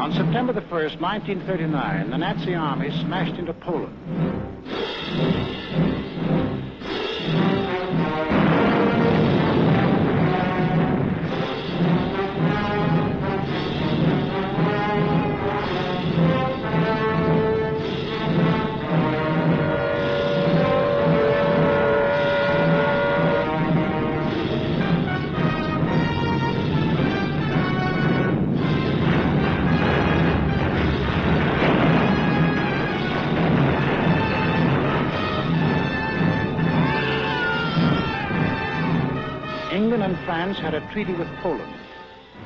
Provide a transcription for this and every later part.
On September the 1st, 1939, the Nazi army smashed into Poland. England and France had a treaty with Poland.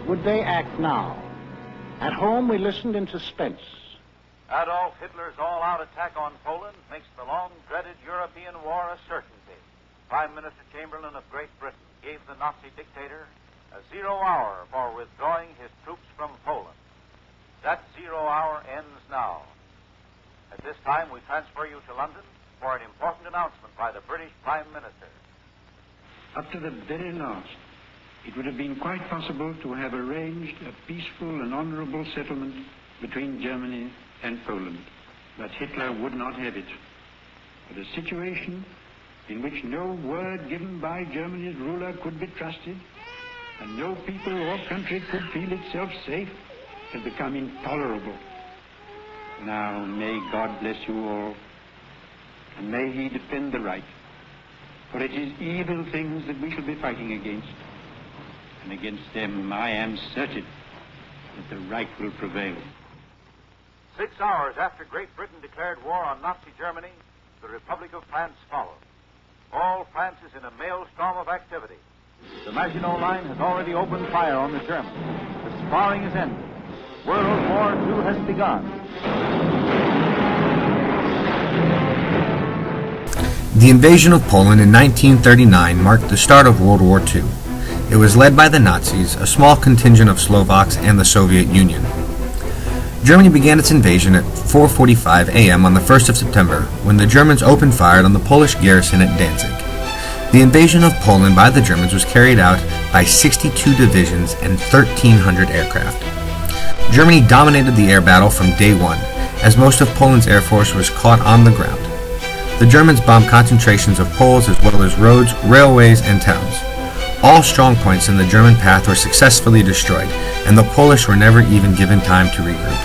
Would they act now? At home, we listened in suspense. Adolf Hitler's all-out attack on Poland makes the long-dreaded European war a certainty. Prime Minister Chamberlain of Great Britain gave the Nazi dictator a 0 hour for withdrawing his troops from Poland. That 0 hour ends now. At this time, we transfer you to London for an important announcement by the British Prime Minister. Up to the very last, it would have been quite possible to have arranged a peaceful and honorable settlement between Germany and Poland. But Hitler would not have it. But a situation in which no word given by Germany's ruler could be trusted, and no people or country could feel itself safe, had become intolerable. Now, may God bless you all, and may He defend the right. For it is evil things that we shall be fighting against. And against them I am certain that the right will prevail. 6 hours after Great Britain declared war on Nazi Germany, the Republic of France followed. All France is in a maelstrom of activity. The Maginot Line has already opened fire on the Germans. The sparring is ended. World War II has begun. The invasion of Poland in 1939 marked the start of World War II. It was led by the Nazis, a small contingent of Slovaks, and the Soviet Union. Germany began its invasion at 4:45 a.m. on the 1st of September, when the Germans opened fire on the Polish garrison at Danzig. The invasion of Poland by the Germans was carried out by 62 divisions and 1,300 aircraft. Germany dominated the air battle from day one, as most of Poland's air force was caught on the ground. The Germans bombed concentrations of Poles as well as roads, railways, and towns. All strong points in the German path were successfully destroyed, and the Polish were never even given time to regroup.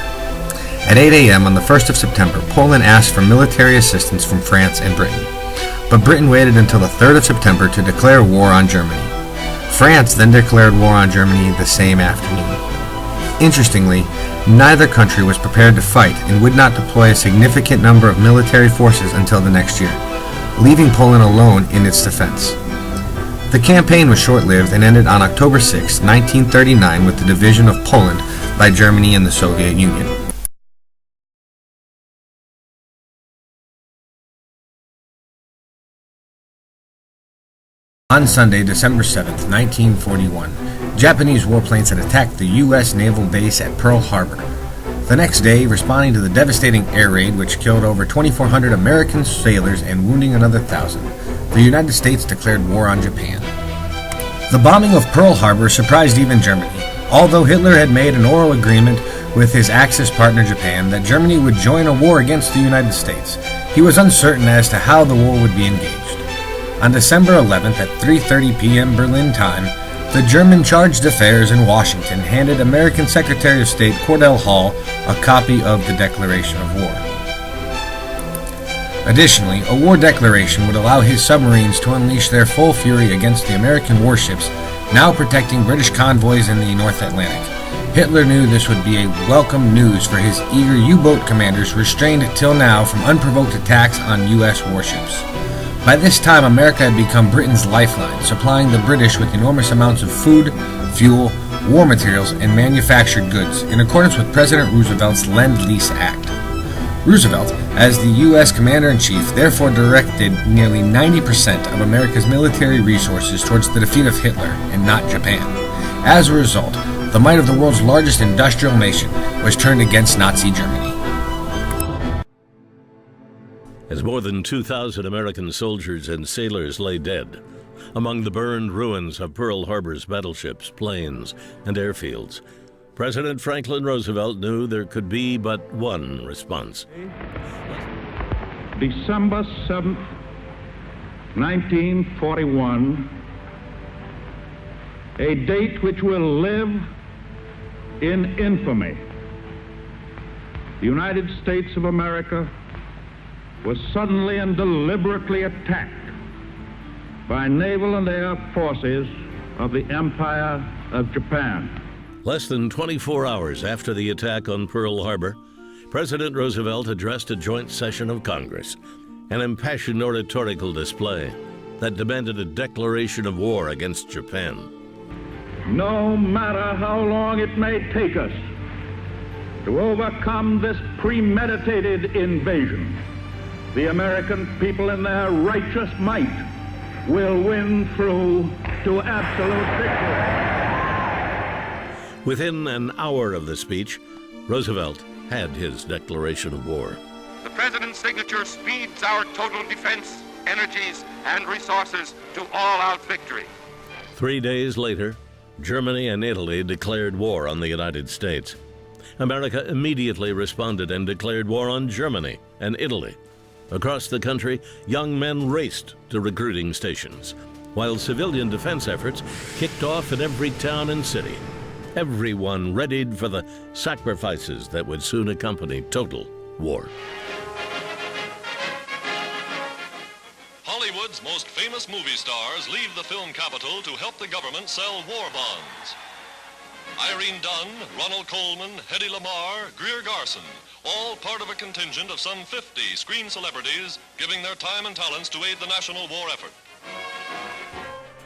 At 8 a.m. on the 1st of September, Poland asked for military assistance from France and Britain. But Britain waited until the 3rd of September to declare war on Germany. France then declared war on Germany the same afternoon. Interestingly, neither country was prepared to fight and would not deploy a significant number of military forces until the next year, leaving Poland alone in its defense. The campaign was short-lived and ended on October 6, 1939, with the division of Poland by Germany and the Soviet Union. On Sunday, December 7, 1941, Japanese warplanes had attacked the U.S. naval base at Pearl Harbor. The next day, responding to the devastating air raid which killed over 2,400 American sailors and wounding another 1,000, the United States declared war on Japan. The bombing of Pearl Harbor surprised even Germany. Although Hitler had made an oral agreement with his Axis partner Japan that Germany would join a war against the United States, he was uncertain as to how the war would be engaged. On December 11th at 3:30 p.m. Berlin time, the German charge d'affaires in Washington handed American Secretary of State Cordell Hull a copy of the Declaration of War. Additionally, a war declaration would allow his submarines to unleash their full fury against the American warships now protecting British convoys in the North Atlantic. Hitler knew this would be a welcome news for his eager U-boat commanders restrained till now from unprovoked attacks on U.S. warships. By this time, America had become Britain's lifeline, supplying the British with enormous amounts of food, fuel, war materials, and manufactured goods, in accordance with President Roosevelt's Lend-Lease Act. Roosevelt, as the U.S. Commander-in-Chief, therefore directed nearly 90% of America's military resources towards the defeat of Hitler, and not Japan. As a result, the might of the world's largest industrial nation was turned against Nazi Germany. As more than 2,000 American soldiers and sailors lay dead among the burned ruins of Pearl Harbor's battleships, planes, and airfields, President Franklin Roosevelt knew there could be but one response. December 7th, 1941, a date which will live in infamy. The United States of America was suddenly and deliberately attacked by naval and air forces of the Empire of Japan. Less than 24 hours after the attack on Pearl Harbor, President Roosevelt addressed a joint session of Congress, an impassioned oratorical display that demanded a declaration of war against Japan. No matter how long it may take us to overcome this premeditated invasion, the American people in their righteous might will win through to absolute victory. Within an hour of the speech, Roosevelt had his declaration of war. The President's signature speeds our total defense, energies, and resources to all-out victory. 3 days later, Germany and Italy declared war on the United States. America immediately responded and declared war on Germany and Italy. Across the country, young men raced to recruiting stations, while civilian defense efforts kicked off in every town and city. Everyone readied for the sacrifices that would soon accompany total war. Hollywood's most famous movie stars leave the film capital to help the government sell war bonds. Irene Dunn, Ronald Colman, Hedy Lamarr, Greer Garson, all part of a contingent of some 50 screen celebrities giving their time and talents to aid the national war effort.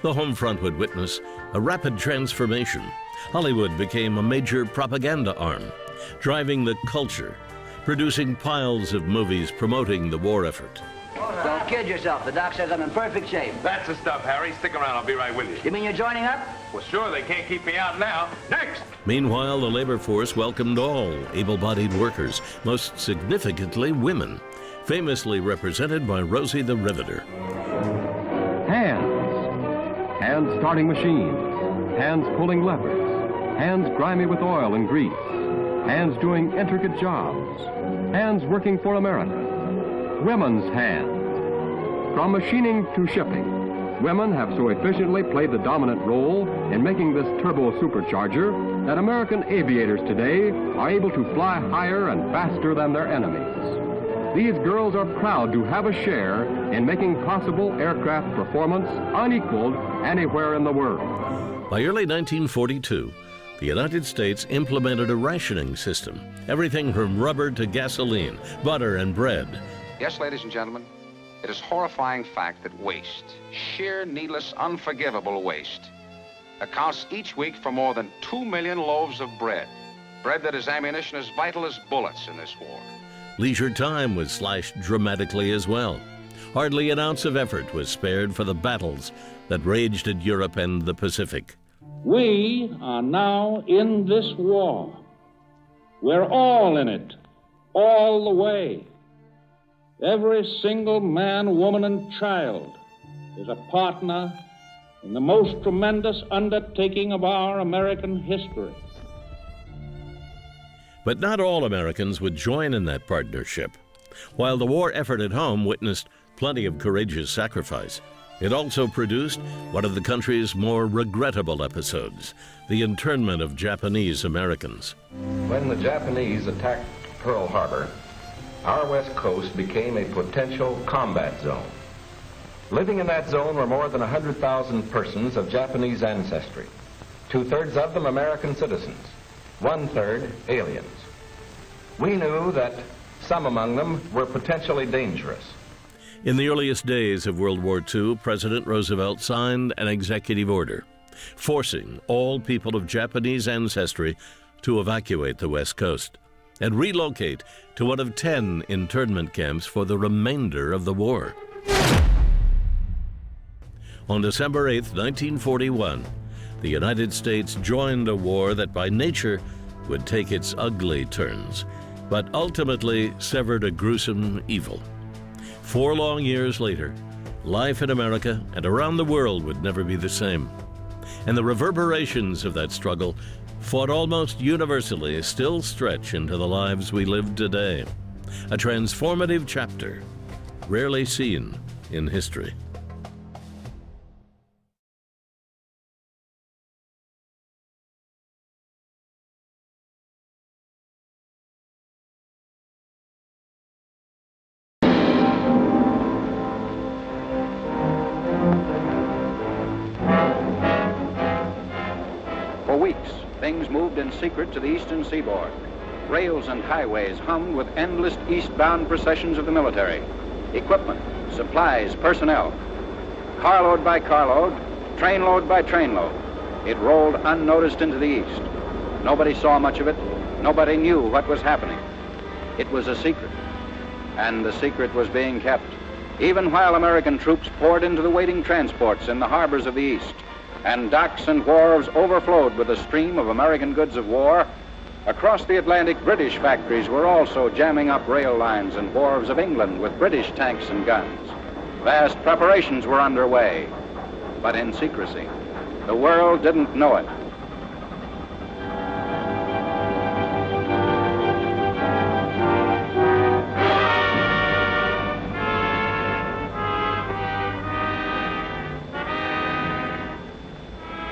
The home front would witness a rapid transformation. Hollywood became a major propaganda arm, driving the culture, producing piles of movies promoting the war effort. Don't kid yourself. The doc says I'm in perfect shape. That's the stuff, Harry. Stick around. I'll be right with you. You mean you're joining up? Well, sure. They can't keep me out now. Next! Meanwhile, the labor force welcomed all able-bodied workers, most significantly women, famously represented by Rosie the Riveter. Hands starting machines, hands pulling levers, hands grimy with oil and grease, hands doing intricate jobs, hands working for America. Women's hands. From machining to shipping, women have so efficiently played the dominant role in making this turbo supercharger that American aviators today are able to fly higher and faster than their enemies. These girls are proud to have a share in making possible aircraft performance unequaled anywhere in the world. By early 1942, the United States implemented a rationing system, everything from rubber to gasoline, butter and bread. Yes, ladies and gentlemen, it is a horrifying fact that waste, sheer, needless, unforgivable waste, accounts each week for more than 2 million loaves of bread. Bread that is ammunition as vital as bullets in this war. Leisure time was slashed dramatically as well. Hardly an ounce of effort was spared for the battles that raged in Europe and the Pacific. We are now in this war. We're all in it, all the way. Every single man, woman, and child is a partner in the most tremendous undertaking of our American history. But not all Americans would join in that partnership. While the war effort at home witnessed plenty of courageous sacrifice, it also produced one of the country's more regrettable episodes, the internment of Japanese Americans. When the Japanese attacked Pearl Harbor, our west coast became a potential combat zone. Living in that zone were more than 100,000 persons of Japanese ancestry, 2/3 of them American citizens, 1/3 aliens. We knew that some among them were potentially dangerous. In the earliest days of World War II, President Roosevelt signed an executive order forcing all people of Japanese ancestry to evacuate the West Coast and relocate to one of 10 internment camps for the remainder of the war. On December 8, 1941, the United States joined a war that by nature would take its ugly turns, but ultimately severed a gruesome evil. 4 long years later, life in America and around the world would never be the same. And the reverberations of that struggle fought almost universally, still stretch into the lives we live today. A transformative chapter, rarely seen in history. For weeks, things moved in secret to the eastern seaboard. Rails and highways hummed with endless eastbound processions of the military. Equipment, supplies, personnel. Carload by carload, trainload by trainload. It rolled unnoticed into the east. Nobody saw much of it. Nobody knew what was happening. It was a secret. And the secret was being kept, even while American troops poured into the waiting transports in the harbors of the east, and docks and wharves overflowed with a stream of American goods of war. Across the Atlantic, British factories were also jamming up rail lines and wharves of England with British tanks and guns. Vast preparations were underway, but in secrecy. The world didn't know it.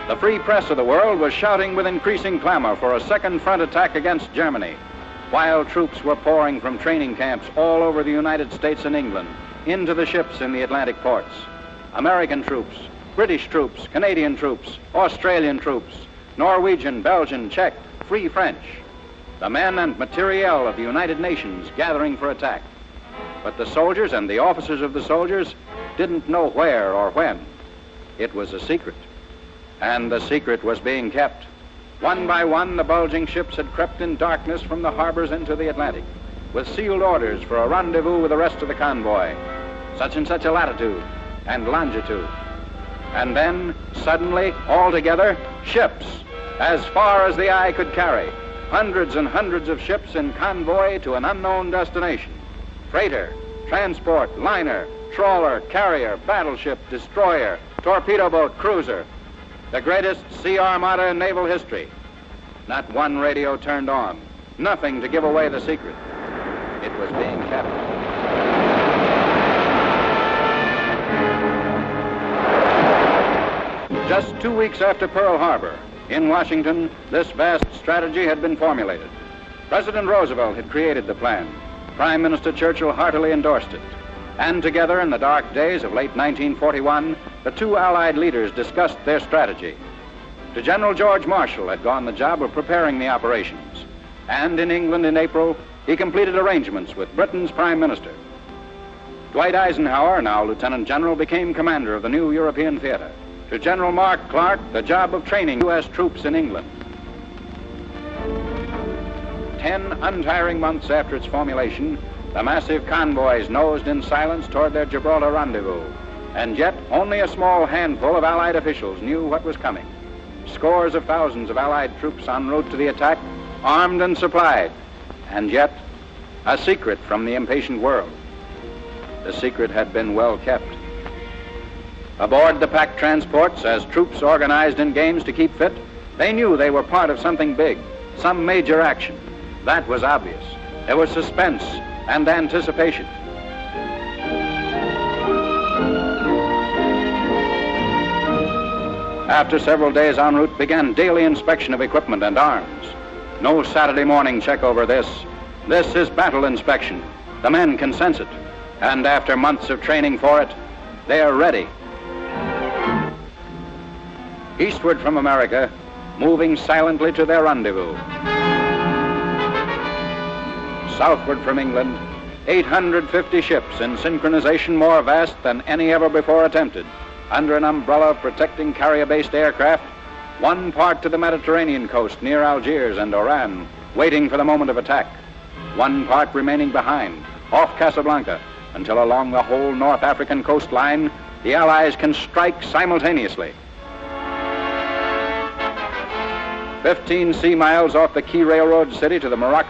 The free press of the world was shouting with increasing clamor for a second front attack against Germany, while troops were pouring from training camps all over the United States and England into the ships in the Atlantic ports. American troops, British troops, Canadian troops, Australian troops, Norwegian, Belgian, Czech, Free French. The men and materiel of the United Nations gathering for attack. But the soldiers and the officers of the soldiers didn't know where or when. It was a secret. And the secret was being kept. One by one, the bulging ships had crept in darkness from the harbors into the Atlantic, with sealed orders for a rendezvous with the rest of the convoy, such and such a latitude and longitude. And then, suddenly, all together, ships, as far as the eye could carry, hundreds and hundreds of ships in convoy to an unknown destination. Freighter, transport, liner, trawler, carrier, battleship, destroyer, torpedo boat, cruiser. The greatest sea armada in naval history. Not one radio turned on. Nothing to give away the secret. It was being kept. Just 2 weeks after Pearl Harbor, in Washington, this vast strategy had been formulated. President Roosevelt had created the plan. Prime Minister Churchill heartily endorsed it. And together in the dark days of late 1941, the two Allied leaders discussed their strategy. To General George Marshall had gone the job of preparing the operations. And in England in April, he completed arrangements with Britain's Prime Minister. Dwight Eisenhower, now Lieutenant General, became commander of the new European theater. To General Mark Clark, the job of training U.S. troops in England. 10 untiring months after its formulation, the massive convoys nosed in silence toward their Gibraltar rendezvous. And yet, only a small handful of Allied officials knew what was coming. Scores of thousands of Allied troops en route to the attack, armed and supplied. And yet, a secret from the impatient world. The secret had been well kept. Aboard the packed transports, as troops organized in games to keep fit, they knew they were part of something big, some major action. That was obvious. There was suspense and anticipation. After several days en route began daily inspection of equipment and arms. No Saturday morning check over this. This is battle inspection. The men can sense it. And after months of training for it, they are ready. Eastward from America, moving silently to their rendezvous. Southward from England, 850 ships in synchronization more vast than any ever before attempted, under an umbrella of protecting carrier-based aircraft, one part to the Mediterranean coast near Algiers and Oran, waiting for the moment of attack, one part remaining behind, off Casablanca, until along the whole North African coastline, the Allies can strike simultaneously. 15 sea miles off the key railroad city to the Moroccan